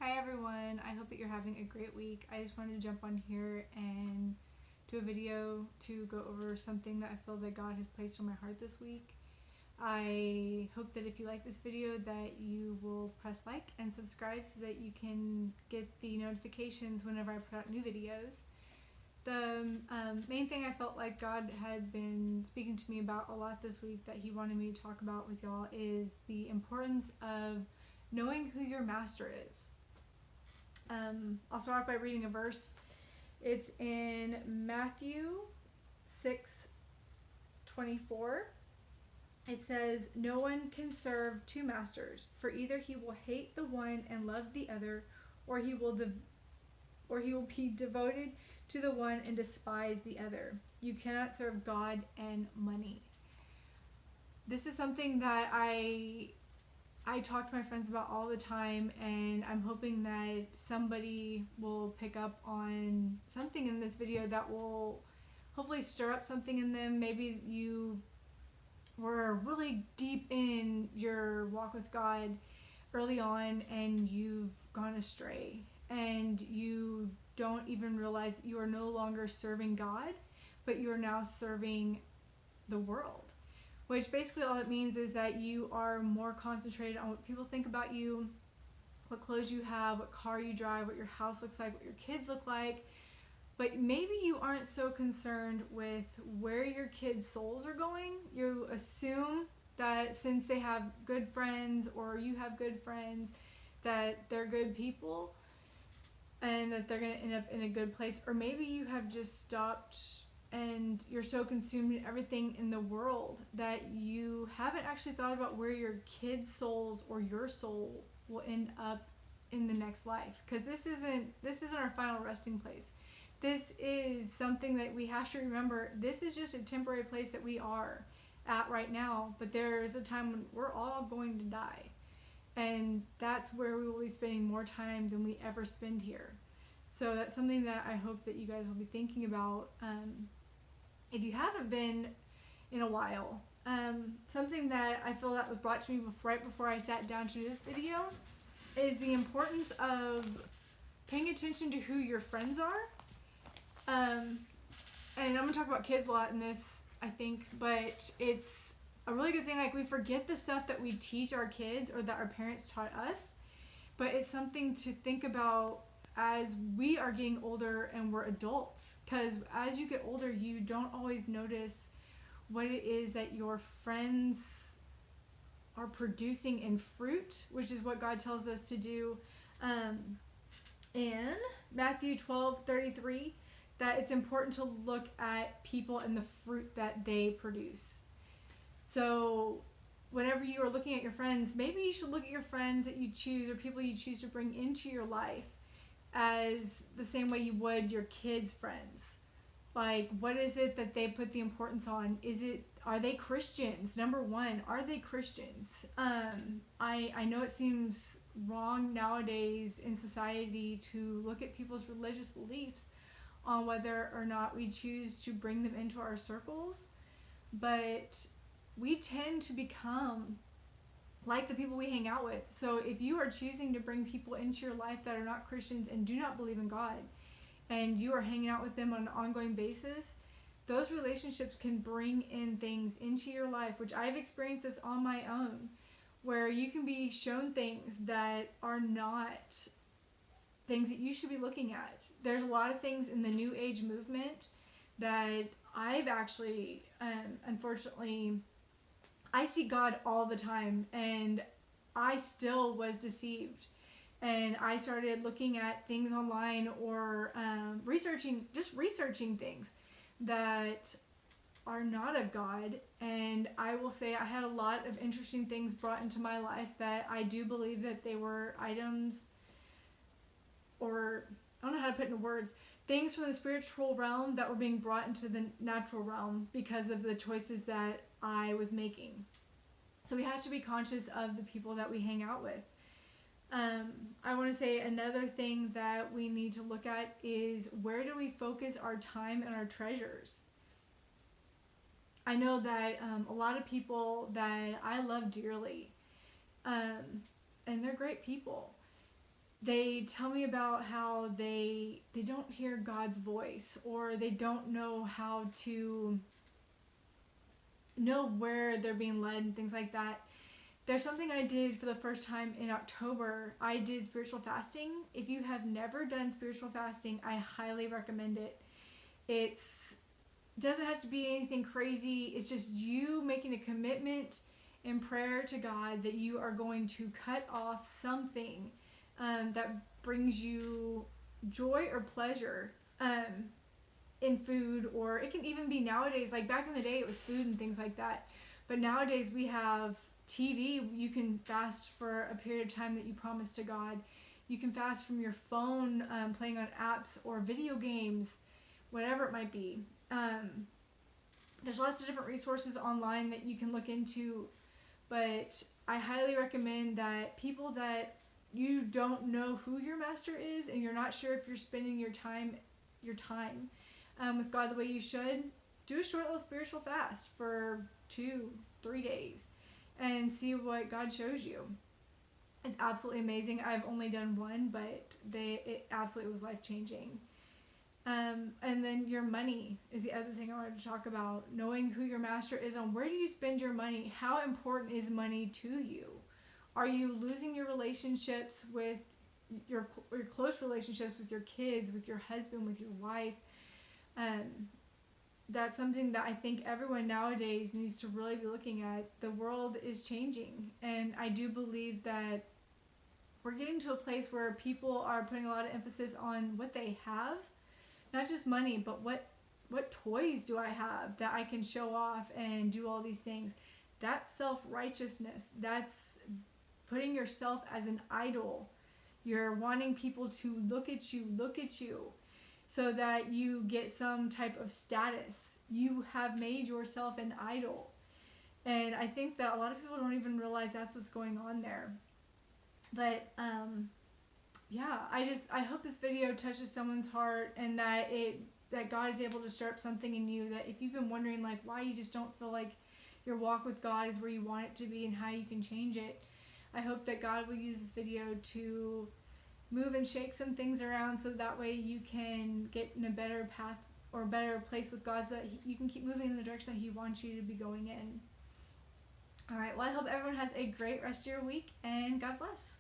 Hi everyone, I hope that you're having a great week. I just wanted to jump on here and do a video to go over something that I feel that God has placed on my heart this week. I hope that if you like this video that you will press like and subscribe so that you can get the notifications whenever I put out new videos. The main thing I felt like God had been speaking to me about a lot this week that he wanted me to talk about with y'all is the importance of knowing who your master is. I'll start off by reading a verse. It's in Matthew 6:24. It says, "No one can serve two masters, for either he will hate the one and love the other, or he will be devoted to the one and despise the other. You cannot serve God and money." This is something that I talk to my friends about all the time, and I'm hoping that somebody will pick up on something in this video that will hopefully stir up something in them. Maybe you were really deep in your walk with God early on and you've gone astray and you don't even realize you are no longer serving God, but you are now serving the world. Which basically all it means is that you are more concentrated on what people think about you, what clothes you have, what car you drive, what your house looks like, what your kids look like. But maybe you aren't so concerned with where your kids' souls are going. You assume that since they have good friends or you have good friends, that they're good people and that they're going to end up in a good place. Or maybe you have just stopped and you're so consumed in everything in the world that you haven't actually thought about where your kids' souls or your soul will end up in the next life. Because this isn't our final resting place. This is something that we have to remember. This is just a temporary place that we are at right now, but there's a time when we're all going to die. And that's where we will be spending more time than we ever spend here. So that's something that I hope that you guys will be thinking about. If you haven't been in a while, something that I feel that was brought to me right before I sat down to do this video is the importance of paying attention to who your friends are. And I'm going to talk about kids a lot in this, I think, but it's a really good thing. Like, we forget the stuff that we teach our kids or that our parents taught us, but it's something to think about as we are getting older and we're adults, because as you get older you don't always notice what it is that your friends are producing in fruit, which is what God tells us to do in Matthew 12:33, that it's important to look at people and the fruit that they produce. So whenever you are looking at your friends, maybe you should look at your friends that you choose or people you choose to bring into your life as the same way you would your kids' friends. Like, what is it that they put the importance on? Are they Christians? Number one, are they Christians? I know it seems wrong nowadays in society to look at people's religious beliefs on whether or not we choose to bring them into our circles, but we tend to become like the people we hang out with. So if you are choosing to bring people into your life that are not Christians and do not believe in God, and you are hanging out with them on an ongoing basis, those relationships can bring in things into your life, which I've experienced this on my own, where you can be shown things that are not things that you should be looking at. There's a lot of things in the New Age movement that I've actually, unfortunately, I see God all the time, and I still was deceived. And I started looking at things online or researching things that are not of God. And I will say I had a lot of interesting things brought into my life that I do believe that they were items, or I don't know how to put it into words, things from the spiritual realm that were being brought into the natural realm because of the choices that I was making. So we have to be conscious of the people that we hang out with. I want to say another thing that we need to look at is, where do we focus our time and our treasures? I know that a lot of people that I love dearly, and they're great people, they tell me about how they don't hear God's voice, or they don't know how to know where they're being led and things like that. There's something I did for the first time in October. I did spiritual fasting. If you have never done spiritual fasting, I highly recommend it. It's doesn't have to be anything crazy. It's just you making a commitment in prayer to God that you are going to cut off something that brings you joy or pleasure in food, or it can even be nowadays, like back in the day it was food and things like that, but nowadays we have TV. You can fast for a period of time that you promise to God. You can fast from your phone, playing on apps or video games, whatever it might be. There's lots of different resources online that you can look into, but I highly recommend that people that you don't know who your master is and you're not sure if you're spending your time with God the way you should, do a short little spiritual fast for 2-3 days and see what God shows you. It's absolutely amazing. I've only done one, but it absolutely was life changing. And then your money is the other thing I wanted to talk about. Knowing who your master is and where do you spend your money? How important is money to you? Are you losing your relationships with your close relationships with your kids, with your husband, with your wife? That's something that I think everyone nowadays needs to really be looking at. The world is changing, and I do believe that we're getting to a place where people are putting a lot of emphasis on what they have, not just money, but what toys do I have that I can show off and do all these things. That's self-righteousness. That's putting yourself as an idol. You're wanting people to look at you, so that you get some type of status. You have made yourself an idol. And I think that a lot of people don't even realize that's what's going on there. But yeah, I hope this video touches someone's heart, and that God is able to stir up something in you, that if you've been wondering like why you just don't feel like your walk with God is where you want it to be and how you can change it, I hope that God will use this video to move and shake some things around, so that way you can get in a better path or a better place with God, so that you can keep moving in the direction that He wants you to be going in. All right, well, I hope everyone has a great rest of your week, and God bless.